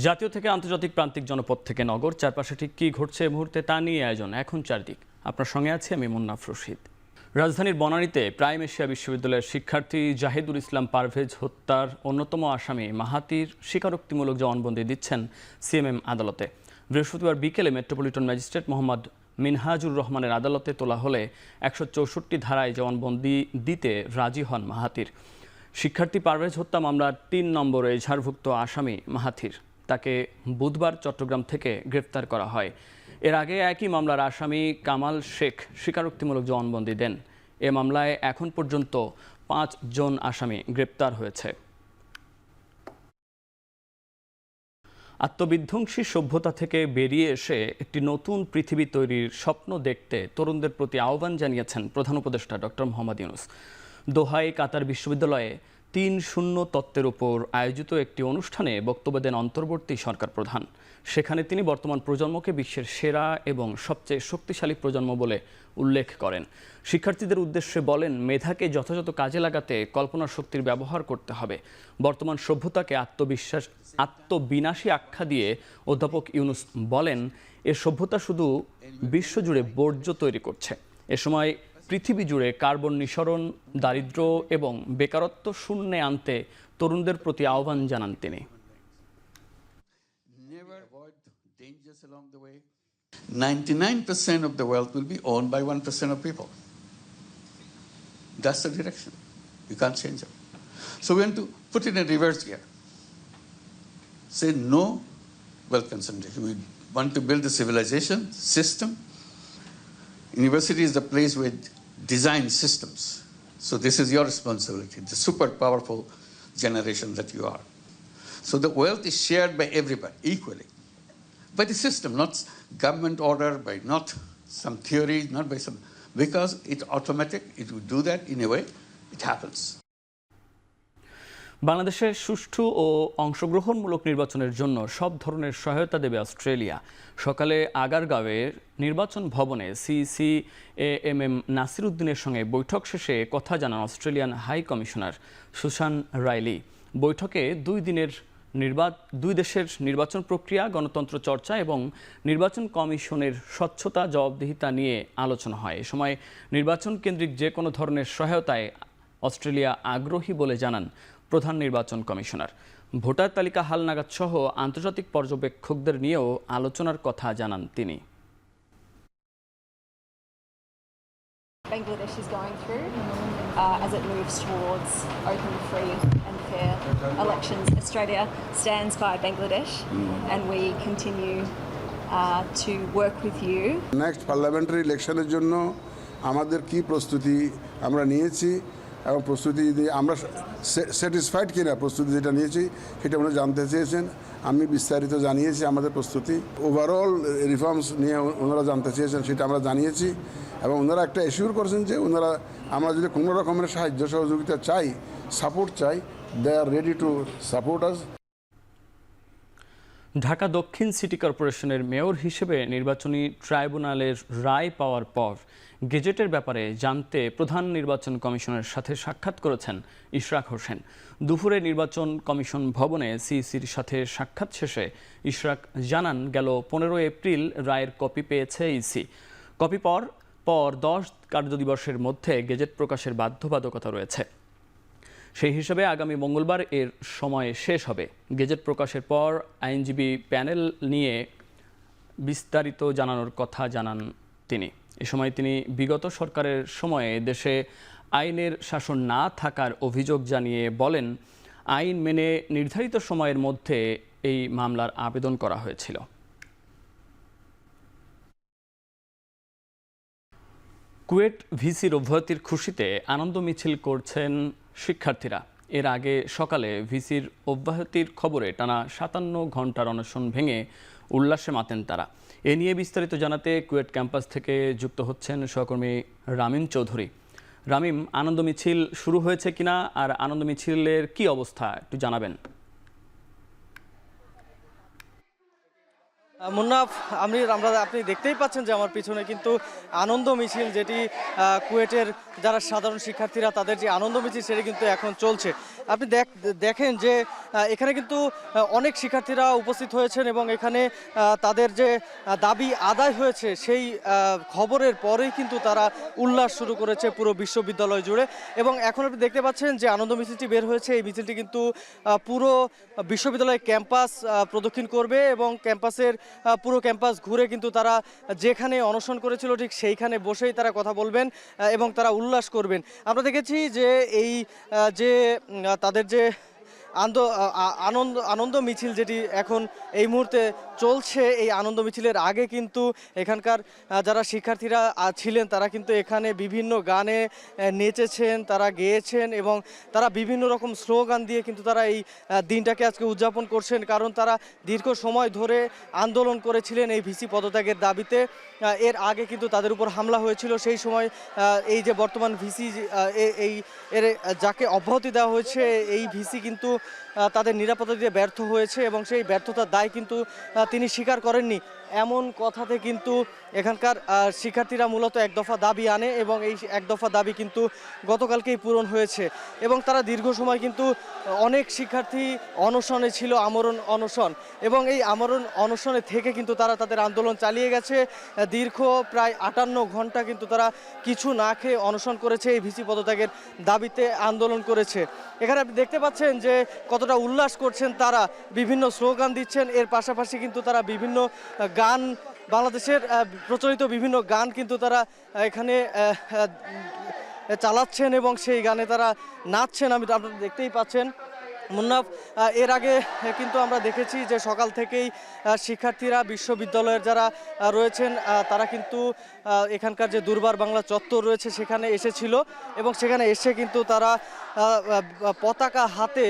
জাতীয় থেকে আন্তর্জাতিক প্রান্তিক জনপদ থেকে নগর, চারপাশে ঠিক কী ঘটছে এই মুহূর্তে তা নিয়ে আয়োজন এখন চারদিক। আপনার সঙ্গে আছি আমি মুন্নাফ রশিদ। রাজধানীর বনানীতে প্রাইম এশিয়া বিশ্ববিদ্যালয়ের শিক্ষার্থী জাহিদুল ইসলাম পারভেজ হত্যার অন্যতম আসামি মাহাতির স্বীকারোক্তিমূলক জবানবন্দি দিচ্ছেন সিএমএম আদালতে। বৃহস্পতিবার বিকেলে মেট্রোপলিটন ম্যাজিস্ট্রেট মোহাম্মদ মিনহাজুর রহমানের আদালতে তোলা হলে ১৬৪ ধারায় জবানবন্দি দিতে রাজি হন মাহাতির। শিক্ষার্থী পারভেজ হত্যা মামলার ৩ নম্বর এজাহারভুক্ত আসামি মাহাতির। তাকে বুধবার চট্টগ্রাম থেকে গ্রেফতার করা হয়। এর আগে একই মামলার আসামি কামাল শেখ স্বীকারোক্তিমূলক জবানবন্দি দেন। এ মামলায় এখন পর্যন্ত ৫ জন আসামি গ্রেপ্তার হয়েছে। আত্মবিধ্বংসী সভ্যতা থেকে বেরিয়ে এসে একটি নতুন পৃথিবী তৈরির স্বপ্ন দেখতে তরুণদের প্রতি আহ্বান জানিয়েছেন প্রধান উপদেষ্টা ডক্টর মোহাম্মদ ইউনূস। দোহায় কাতার বিশ্ববিদ্যালয়ে ৩-০ তত্ত্বের উপর আয়োজিত একটি অনুষ্ঠানে বক্তব্য দেন অন্তর্বর্তী সরকার প্রধান। সেখানে তিনি বর্তমান প্রজন্মকে বিশ্বের সেরা এবং সবচেয়ে শক্তিশালী প্রজন্ম বলে উল্লেখ করেন। শিক্ষার্থীদের উদ্দেশ্যে বলেন, মেধাকে যথাযথ কাজে লাগাতে কল্পনা শক্তির ব্যবহার করতে হবে। বর্তমান সভ্যতাকে আত্মবিনাশী আখ্যা দিয়ে অধ্যাপক ইউনূস বলেন, এ সভ্যতা শুধু বিশ্বজুড়ে বর্জ্য তৈরি করছে। এ সময় পৃথিবী জুড়ে কার্বন নিঃসরণ, দারিদ্র্য এবং বেকারত্ব শূন্যে আনতে তরুণদের প্রতি আহ্বান জানান তিনি। 99% of the wealth will be owned by 1% of people. That's the direction. You can't change it. So we want to put it in reverse gear. Say no wealth concentration. We want to build a civilization system. University is the place with design systems. So this is your responsibility, the super powerful generation that you are. So the wealth is shared by everybody equally. By the system, not government order, by not some theory, not by some, because it's automatic, it will do that in a way, it happens. বাংলাদেশের সুষ্ঠু ও অংশগ্রহণমূলক নির্বাচনের জন্য সব ধরনের সহায়তা দেবে Australia. সকালে আগারগাঁওয়ের নির্বাচন ভবনে সিসিএএমএম নাসির উদ্দিনের সঙ্গে বৈঠক শেষে কথা জানান Australian high commissioner Susan Riley. বৈঠকে দুই দেশের নির্বাচন প্রক্রিয়া, গণতন্ত্র চর্চা এবং নির্বাচন কমিশনের স্বচ্ছতা, জবাবদিহিতা নিয়ে আলোচনা হয়। এ সময় নির্বাচন কেন্দ্রিক যে কোনো ধরনের সহায়তায় অস্ট্রেলিয়া আগ্রহী বলে জানান প্রধান নির্বাচন কমিশনার। ভোটার তালিকা হালনাগাদ সহ আন্তর্জাতিক পর্যবেক্ষকদের নিয়েও আলোচনার কথা জানান তিনি। Bangladesh is going through as it moves towards open, free and fair elections. Australia stands by Bangladesh and we continue to work with you. Next parliamentary election এর জন্য আমাদের কি প্রস্তুতি আমরা নিয়েছি এবং প্রস্তুতি আমরা স্যাটিসফাইড কিনা প্রস্তুতি যেটা নিয়েছি সেটা ওনারা জানতে চেয়েছেন। আমি বিস্তারিত জানিয়েছি আমাদের প্রস্তুতি, ওভারঅল রিফর্মস নিয়ে ওনারা জানতে চেয়েছেন, সেটা আমরা জানিয়েছি এবং ওনারা একটা অ্যাসিওর করেছেন যে আমরা যদি কোনো রকমের সাহায্য সহযোগিতা চাই, সাপোর্ট চাই, they are ready to support us. Dhaka দক্ষিণ সিটি কর্পোরেশনের মেয়র হিসেবে নির্বাচনী ট্রাইব্যুনালের রায় পাওয়ার পর গেজেটের ব্যাপারে জানতে প্রধান নির্বাচন কমিশনের সাথে সাক্ষাৎ করেছেন ইশরাক হোসেন। দুপুরে নির্বাচন কমিশন ভবনে সিইসির সাথে সাক্ষাৎ শেষে ইশরাক জানান, গেল 15 এপ্রিল রায়ের কপি পেয়েছে ইসি। কপি পর 10 কার্যদিবসের মধ্যে গেজেট প্রকাশের বাধ্যবাধকতা রয়েছে। সেই হিসাবে আগামী মঙ্গলবার এর সময় শেষ হবে। গেজেট প্রকাশের পর আইনজীবী প্যানেল নিয়ে বিস্তারিত জানানোর কথা জানান তিনি। এ সময় তিনি বিগত সরকারের সময়ে দেশে আইনের শাসন না থাকার অভিযোগ জানিয়ে বলেন, আইন মেনে নির্ধারিত সময়ের মধ্যে এই মামলার আবেদন করা হয়েছিল। কুয়েট ভিসির অব্যাহতির খুশিতে আনন্দ মিছিল করছেন শিক্ষার্থীরা। এর আগে সকালে ভিসির অব্যাহতির খবরে টানা 57 ঘন্টার অনশন ভেঙে উল্লাসে মাতেন তারা। এ নিয়ে বিস্তারিত জানাতে কুয়েট ক্যাম্পাস থেকে যুক্ত হচ্ছেন সহকর্মী রামিম চৌধুরী। রামিম, আনন্দ মিছিল শুরু হয়েছে কিনা আর আনন্দ মিছিলের কি অবস্থা একটু জানাবেন? মুন্নাফ, আপনি দেখতেই পাচ্ছেন যে আমার পিছনে কিন্তু আনন্দ মিছিল, যেটি কুয়েটের যারা সাধারণ শিক্ষার্থীরা তাদের যে আনন্দ মিছিল সেটি কিন্তু এখন চলছে। আপনি দেখেন যে এখানে কিন্তু অনেক শিক্ষার্থীরা উপস্থিত হয়েছেন এবং এখানে তাদের যে দাবি আদায় হয়েছে সেই খবরের পরেই কিন্তু তারা উল্লাস শুরু করেছে পুরো বিশ্ববিদ্যালয় জুড়ে। এবং এখন আপনি দেখতে পাচ্ছেন যে আনন্দ মিছিলটি বের হয়েছে, এই মিছিলটি কিন্তু পুরো বিশ্ববিদ্যালয় ক্যাম্পাস প্রদক্ষিণ করবে এবং পুরো ক্যাম্পাস ঘুরে কিন্তু তারা যেখানে অনশন করেছিল ঠিক সেইখানে বসেই তারা কথা বলবেন এবং তারা উল্লাস করবেন। আমরা দেখেছি যে এই যে তাদের যে আনন্দ মিছিল যেটি এখন এই মুহূর্তে চলছে, এই আনন্দ মিছিলের আগে কিন্তু এখানকার যারা শিক্ষার্থীরা ছিলেন তারা কিন্তু এখানে বিভিন্ন গানে নেচেছেন, তারা গেয়েছেন এবং তারা বিভিন্ন রকম স্লোগান দিয়ে কিন্তু তারা এই দিনটাকে আজকে উদযাপন করছেন। কারণ তারা দীর্ঘ সময় ধরে আন্দোলন করেছিলেন এই ভিসি পদত্যাগের দাবিতে। এর আগে কিন্তু তাদের উপর হামলা হয়েছিল, সেই সময় এই যে বর্তমান ভিসি যাকে অব্যাহতি দেওয়া হয়েছে এই ভিসি কিন্তু তাদের নিরাপত্তা দিতে ব্যর্থ হয়েছে এবং সেই ব্যর্থতার দায় কিন্তু তিনি স্বীকার করেননি। এমন কথাতে কিন্তু এখানকার শিক্ষার্থীরা মূলত এক দফা দাবি আনে এবং এই এক দফা দাবি কিন্তু গতকালকেই পূরণ হয়েছে এবং তারা দীর্ঘ সময় কিন্তু অনেক শিক্ষার্থী অনশনে ছিল, আমরণ অনশন, এবং এই আমরণ অনশনে থেকে কিন্তু তারা তাদের আন্দোলন চালিয়ে গেছে। দীর্ঘ প্রায় 58 ঘন্টা কিন্তু তারা কিছু না খেয়ে অনশন করেছে, এই ভিসি পদত্যাগের দাবিতে আন্দোলন করেছে। এখানে আপনি দেখতে পাচ্ছেন যে কতটা উল্লাস করছেন তারা, বিভিন্ন স্লোগান দিচ্ছেন। এর পাশাপাশি কিন্তু তারা বিভিন্ন গান, বাংলাদেশের প্রচলিত বিভিন্ন গান কিন্তু তারা এখানে চালাচ্ছেন এবং সেই গানে তারা নাচছেন। আপনারা দেখতেই পাচ্ছেন মুন্নাফ। এর আগে কিন্তু আমরা দেখেছি যে সকাল থেকেই শিক্ষার্থীরা বিশ্ববিদ্যালয়ের যারা রয়েছেন তারা কিন্তু এখানকার যে দুর্বার বাংলা চত্বর রয়েছে সেখানে এসেছিল এবং সেখানে এসে কিন্তু তারা পতাকা হাতে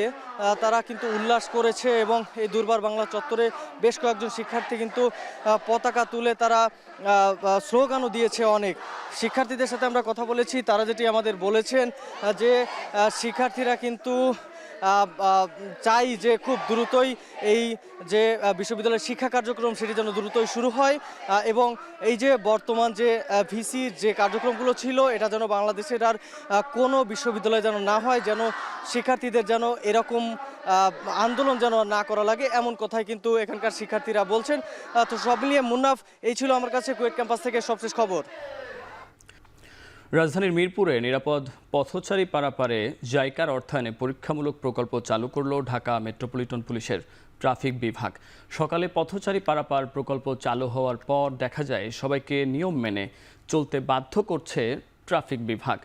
তারা কিন্তু উল্লাস করেছে এবং এই দুর্বার বাংলা চত্বরে বেশ কয়েকজন শিক্ষার্থী কিন্তু পতাকা তুলে তারা স্লোগানও দিয়েছে। অনেক শিক্ষার্থীদের সাথে আমরা কথা বলেছি, তারা যেটি আমাদের বলেছেন যে শিক্ষার্থীরা কিন্তু চাই যে খুব দ্রুতই এই যে বিশ্ববিদ্যালয়ের শিক্ষা কার্যক্রম সেটি যেন দ্রুতই শুরু হয় এবং এই যে বর্তমান যে ভিসির যে কার্যক্রমগুলো ছিল এটা যেন বাংলাদেশের আর কোনো বিশ্ববিদ্যালয়ে যেন না হয়, যেন শিক্ষার্থীদের যেন এরকম আন্দোলন যেন না করা লাগে, এমন কথাই কিন্তু এখানকার শিক্ষার্থীরা বলছেন। তো সব মিলিয়ে মুন্নাফ, এই ছিল আমার কাছে কুয়েট ক্যাম্পাস থেকে সবশেষ খবর। রাজধানীর মিরপুরে নিরাপদ পথচারী পারাপারে জাইকার অর্থায়নে পরীক্ষামূলক প্রকল্প চালু করল ঢাকা মেট্রোপলিটন পুলিশের ট্রাফিক বিভাগ। সকালে পথচারী পারাপার প্রকল্প চালু হওয়ার পর দেখা যায় সবাইকে নিয়ম মেনে চলতে বাধ্য করছে ট্রাফিক বিভাগ।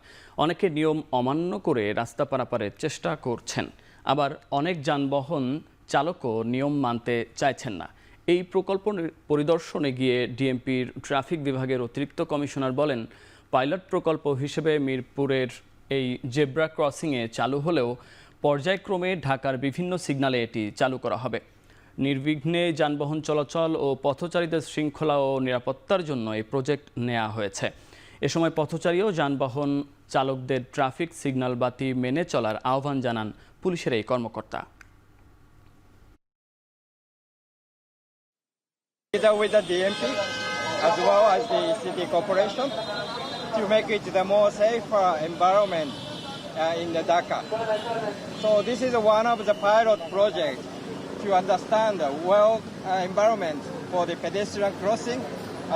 অনেকে নিয়ম অমান্য করে রাস্তা পারাপারের চেষ্টা করছেন, আবার অনেক যানবাহন চালকও নিয়ম মানতে চাইছেন না। এই প্রকল্প পরিদর্শনে গিয়ে ডিএমপির ট্রাফিক বিভাগের অতিরিক্ত কমিশনার বলেন, পাইলট প্রকল্প হিসেবে মিরপুরের এই জেব্রা ক্রসিংয়ে চালু হলেও পর্যায়ক্রমে ঢাকার বিভিন্ন সিগন্যালে এটি চালু করা হবে। নির্বিঘ্নে যানবাহন চলাচল ও পথচারীদের শৃঙ্খলা ও নিরাপত্তার জন্য এই প্রজেক্ট নেওয়া হয়েছে। এ সময় পথচারী ও যানবাহন চালকদের ট্রাফিক সিগন্যাল বাতি মেনে চলার আহ্বান জানান পুলিশের এই কর্মকর্তা। With the DMP as well as the city corporation to make it the more safer environment in the Dhaka. So this is one of the pilot projects to understand the well environment for the pedestrian crossing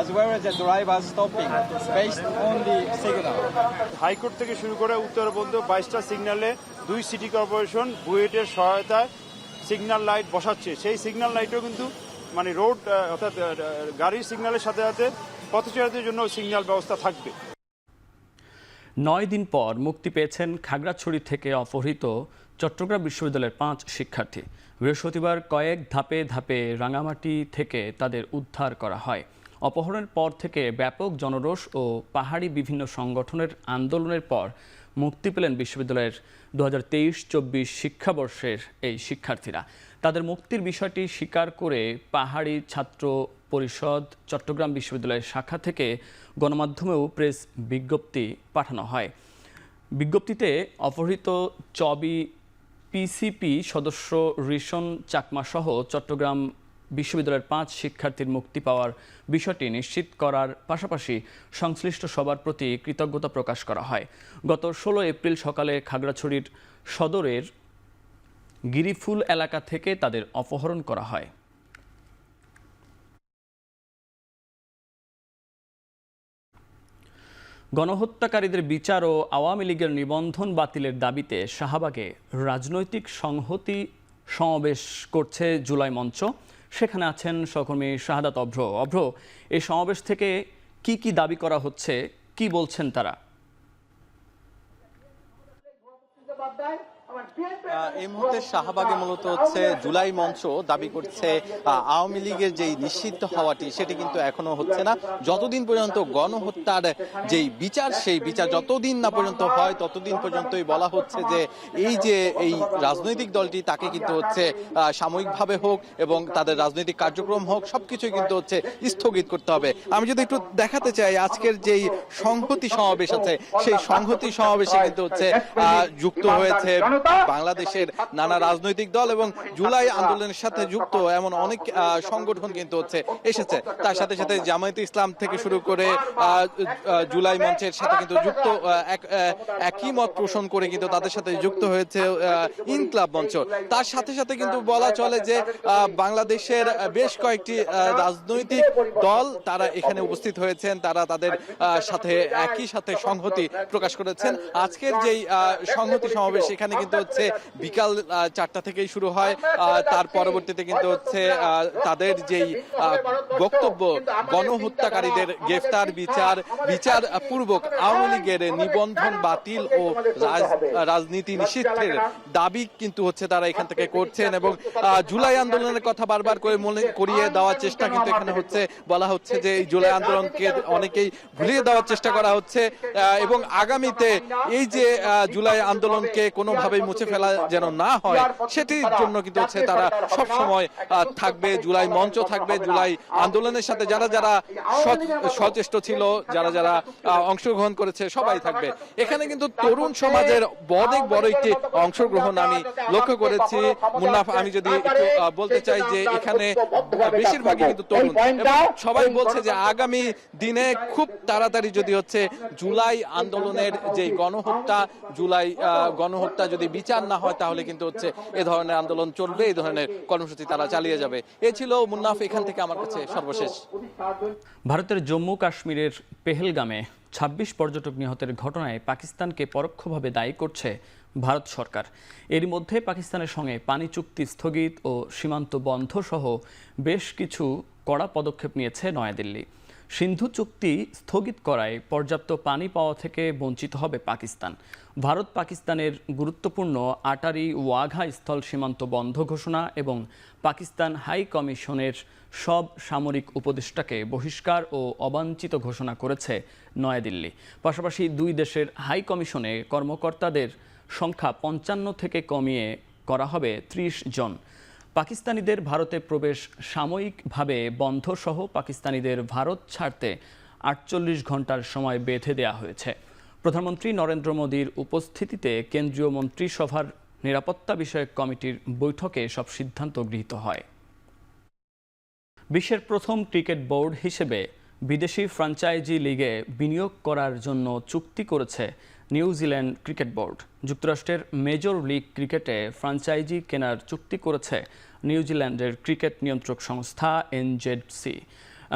as well as the driver stopping based on the signal. High court থেকে শুরু করে Uttarbanga 22টা সিগন্যালে 2 city corporation বুয়েটের সহায়তায় signal light বসাচ্ছে। সেই signal লাইটও কিন্তু মানে রোড অর্থাৎ গাড়ির সিগন্যালের সাথে সাথে পথচারীদের জন্য সিগন্যাল ব্যবস্থা থাকবে। 9 দিন পর মুক্তি পেয়েছেন খাগড়াছড়ি থেকে অপহৃত চট্টগ্রাম বিশ্ববিদ্যালয়ের 5 শিক্ষার্থী। বৃহস্পতিবার কয়েক ধাপে ধাপে রাঙামাটি থেকে তাদের উদ্ধার করা হয়। অপহরণের পর থেকে ব্যাপক জনরোষ ও পাহাড়ি বিভিন্ন সংগঠনের আন্দোলনের পর মুক্তি পেলেন বিশ্ববিদ্যালয়ের 2023-24 শিক্ষাবর্ষের এই শিক্ষার্থীরা। তাদের মুক্তির বিষয়টি স্বীকার করে পাহাড়ি ছাত্র পরিষদ চট্টগ্রাম বিশ্ববিদ্যালয়ের শাখা থেকে গণমাধ্যমেও প্রেস বিজ্ঞপ্তি পাঠানো হয়। বিজ্ঞপ্তিতে অপহৃত চবি পিসিপি সদস্য রিশন চাকমা সহ চট্টগ্রাম বিশ্ববিদ্যালয়ের 5 শিক্ষার্থীর মুক্তি পাওয়ার বিষয়টি নিশ্চিত করার পাশাপাশি সংশ্লিষ্ট সবার প্রতি কৃতজ্ঞতা প্রকাশ করা হয়। গত 16 এপ্রিল সকালে খাগড়াছড়ির সদরের গিরিফুল এলাকা থেকে তাদের অপহরণ করা হয়। গণহত্যাকারীদের বিচার ও আওয়ামী লীগের নিবন্ধন বাতিলের দাবিতে শাহবাগে রাজনৈতিক সংহতি সমাবেশ করছে জুলাই মঞ্চ। সেখানে আছেন সহকর্মী শাহাদাত অভ্র। এই সমাবেশ থেকে কি দাবি করা হচ্ছে, কি বলছেন তারা? এই মুহূর্তে শাহবাগে মূলত হচ্ছে জুলাই মঞ্চ দাবি করছে আওয়ামী লীগের যেই নিষিদ্ধ হওয়াটি সেটি কিন্তু এখনো হচ্ছে না। যতদিন পর্যন্ত গণহত্যার যেই বিচার সেই বিচার যতদিন না পর্যন্ত হয় ততদিন পর্যন্তই বলা হচ্ছে যে এই রাজনৈতিক দলটি তাকে কিন্তু হচ্ছে সাময়িকভাবে হোক এবং তাদের রাজনৈতিক কার্যক্রম হোক সবকিছুই কিন্তু হচ্ছে স্থগিত করতে হবে। আমি যদি একটু দেখাতে চাই আজকের যেই সংহতি সমাবেশ আছে সেই সংহতি সমাবেশে কিন্তু হচ্ছে যুক্ত হয়েছে বাংলাদেশের নানা রাজনৈতিক দল এবং জুলাই আন্দোলনের সাথে যুক্ত এমন অনেক সংগঠন কিন্তু হচ্ছে এসেছে। তার সাথে সাথে জামায়াতে ইসলাম থেকে শুরু করে জুলাই মঞ্চের সাথে কিন্তু যুক্ত একই মত পোষণ করে কিন্তু তাদের সাথে যুক্ত হয়েছে ইনকলাব মঞ্চ। তার সাথে সাথে কিন্তু বলা চলে যে বাংলাদেশের বেশ কয়েকটি রাজনৈতিক দল তারা এখানে উপস্থিত হয়েছেন, তারা তাদের সাথে একই সাথে সংহতি প্রকাশ করেছেন। আজকের যেই সংহতি সমাবেশ এখানে কিন্তু হচ্ছে বিকাল 4টা থেকেই শুরু হয়। তার পরবর্তীতে কিন্তু হচ্ছে তাদের যেই বক্তব্য গণহত্যাকারীদের গ্রেফতার বিচার পূর্বক আওয়ামী লীগের নিবন্ধন বাতিল ও রাজনীতি নিষিদ্ধের দাবি কিন্তু হচ্ছে তারা এখান থেকে করছেন এবং জুলাই আন্দোলনের কথা বারবার করে মনে করিয়ে দেওয়ার চেষ্টা কিন্তু এখানে হচ্ছে। বলা হচ্ছে যে এই জুলাই আন্দোলনকে অনেকেই ভুলিয়ে দেওয়ার চেষ্টা করা হচ্ছে এবং আগামীতে এই যে জুলাই আন্দোলনকে কোনোভাবেই মুছে ফেলা যেন না হয় সেটির জন্য কিন্তু হচ্ছে তারা সব সময় থাকবে। জুলাই মঞ্চ থাকবে, জুলাই আন্দোলনের সাথে যারা যারা সচেষ্ট ছিল, যারা যারা অংশগ্রহণ করেছে সবাই থাকবে। এখানে কিন্তু তরুণ সমাজের অনেক বড় একটি অংশগ্রহণ আমি লক্ষ্য করেছি। মুন্নাফ, আমি যদি একটু বলতে চাই যে এখানে বেশিরভাগই কিন্তু তরুণ এবং সবাই বলছে যে আগামী দিনে খুব তাড়াতাড়ি যদি হচ্ছে জুলাই আন্দোলনের যে গণহত্যা যদি বিচার না হয় তাহলে কিন্তু হচ্ছে এ ধরনের আন্দোলন চলবে, এই ধরনের কর্মসূচি তারা চালিয়ে যাবে। এ ছিল মুন্নাফ এখান থেকে আমার কাছে সর্বশেষ। ভারতের জম্মু কাশ্মীরের পেহেলগামে 26 পর্যটক নিহতের ঘটনায় পাকিস্তানকে পরোক্ষভাবে দায়ী করছে ভারত সরকার। এর মধ্যে পাকিস্তানের সঙ্গে পানি চুক্তি স্থগিত ও সীমান্ত বন্ধ সহ বেশ কিছু কড়া পদক্ষেপ নিয়েছে নয়াদিল্লি। সিন্ধু চুক্তি স্থগিত করায় পর্যাপ্ত পানি পাওয়া থেকে বঞ্চিত হবে পাকিস্তান। ভারত পাকিস্তানের গুরুত্বপূর্ণ আটারি ওয়াঘা স্থল সীমান্ত বন্ধ ঘোষণা এবং পাকিস্তান হাই কমিশনের সব সামরিক উপদেষ্টাকে বহিষ্কার ও অবাঞ্ছিত ঘোষণা করেছে নয়াদিল্লি। পাশাপাশি দুই দেশের হাই কমিশনে কর্মকর্তাদের সংখ্যা 55 থেকে কমিয়ে করা হবে 30 জন। পাকিস্তানিদের ভারতে প্রবেশ সাময়িকভাবে বন্ধ সহ পাকিস্তানিদের ভারত ছাড়তে 48 ঘন্টার সময় বেঁধে দেওয়া হয়েছে। প্রধানমন্ত্রী নরেন্দ্র মোদীর উপস্থিতিতে কেন্দ্রীয় মন্ত্রিসভার নিরাপত্তা বিষয়ক কমিটির বৈঠকে সব সিদ্ধান্ত গৃহীত হয়। বিশ্বের প্রথম ক্রিকেট বোর্ড হিসেবে বিদেশি ফ্র্যাঞ্চাইজি লিগে বিনিয়োগ করার জন্য চুক্তি করেছে নিউজিল্যান্ড ক্রিকেট বোর্ড। যুক্তরাষ্ট্রের মেজর লিগ ক্রিকেটে ফ্র্যাঞ্চাইজি কেনার চুক্তি করেছে নিউজিল্যান্ডের ক্রিকেট নিয়ন্ত্রক সংস্থা NZC।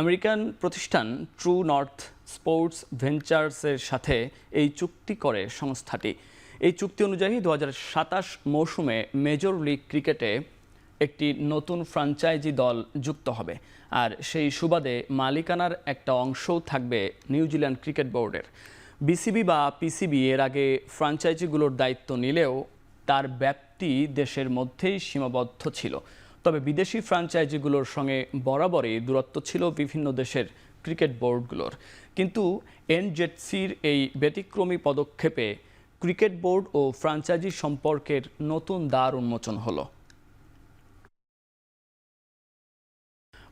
আমেরিকান প্রতিষ্ঠান ট্রু নর্থ স্পোর্টস ভেঞ্চার্সের সাথে এই চুক্তি করে সংস্থাটি। এই চুক্তি অনুযায়ী 2027 মৌসুমে মেজর লিগ ক্রিকেটে একটি নতুন ফ্র্যাঞ্চাইজি দল যুক্ত হবে, আর সেই সুবাদে মালিকানার একটা অংশও থাকবে নিউজিল্যান্ড ক্রিকেট বোর্ডের। বিসিবি বা পিসিবি এর আগে ফ্র্যাঞ্চাইজিগুলোর দায়িত্ব নিলেও তার ব্যাপ্তি দেশের মধ্যেই সীমাবদ্ধ ছিল। তবে বিদেশি ফ্র্যাঞ্চাইজিগুলোর সঙ্গে বরাবরই দূরত্ব ছিল বিভিন্ন দেশের ক্রিকেট বোর্ডগুলোর। কিন্তু NZCর এই ব্যতিক্রমী পদক্ষেপে ক্রিকেট বোর্ড ও ফ্র্যাঞ্চাইজি সম্পর্কের নতুন দ্বার উন্মোচন হলো।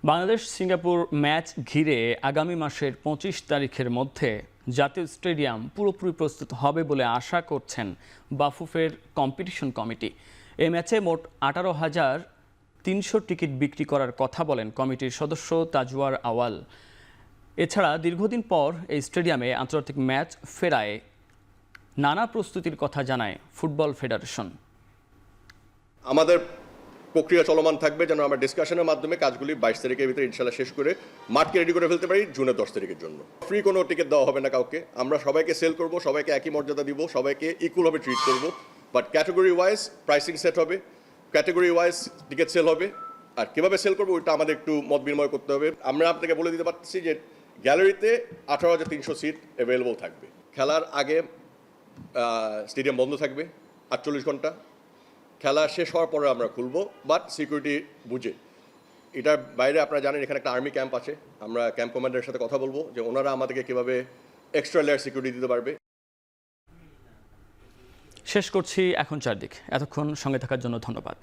বাংলাদেশ সিঙ্গাপুর ম্যাচ ঘিরে আগামী মাসের 25 তারিখের মধ্যে জাতীয় স্টেডিয়াম পুরোপুরি প্রস্তুত হবে বলে আশা করছেন বাফুফের কম্পিটিশন কমিটি। এই ম্যাচে মোট 300 টিকিট বিক্রি করার কথা বলেন কমিটির সদস্য তাজওয়ার আওয়াল। এছাড়া দীর্ঘদিন পর এই স্টেডিয়ামে আন্তর্জাতিক ম্যাচ ফেরায় নানা প্রস্তুতির কথা জানায় ফুটবল ফেডারেশন। আমাদের প্রক্রিয়া চলমান থাকবে যেন আমরা ডিসকাশনের মাধ্যমে কাজগুলি 22 তারিখের ভিতরে ইনশাল্লাহ শেষ করে মাঠকে রেডি করে ফেলতে পারি জুনের 10 তারিখের জন্য। ফ্রি কোনো টিকিট দেওয়া হবে না কাউকে, আমরা সবাইকে সেল করব, সবাইকে একই মর্যাদা দিব, সবাইকে ইকুয়ালভাবে ট্রিট করব, but category wise pricing set হবে, ক্যাটাগরি ওয়াইজ টিকিট সেল হবে। আর কীভাবে সেল করবো ওইটা আমাদের একটু মত বিনিময় করতে হবে। আমরা আপনাকে বলে দিতে পারছি যে গ্যালারিতে 18,300 সিট অ্যাভেলেবল থাকবে। খেলার আগে স্টেডিয়াম বন্ধ থাকবে 48 ঘন্টা। খেলা শেষ হওয়ার পরে আমরা খুলবো, বাট সিকিউরিটি বুঝে। এটার বাইরে আপনারা জানেন এখানে একটা আর্মি ক্যাম্প আছে, আমরা ক্যাম্প কমান্ডারের সাথে কথা বলবো যে ওনারা আমাদেরকে কীভাবে এক্সট্রা লেয়ার সিকিউরিটি দিতে পারবে। শেষ করছি এখন চারদিক। এতক্ষণ সঙ্গে থাকার জন্য ধন্যবাদ।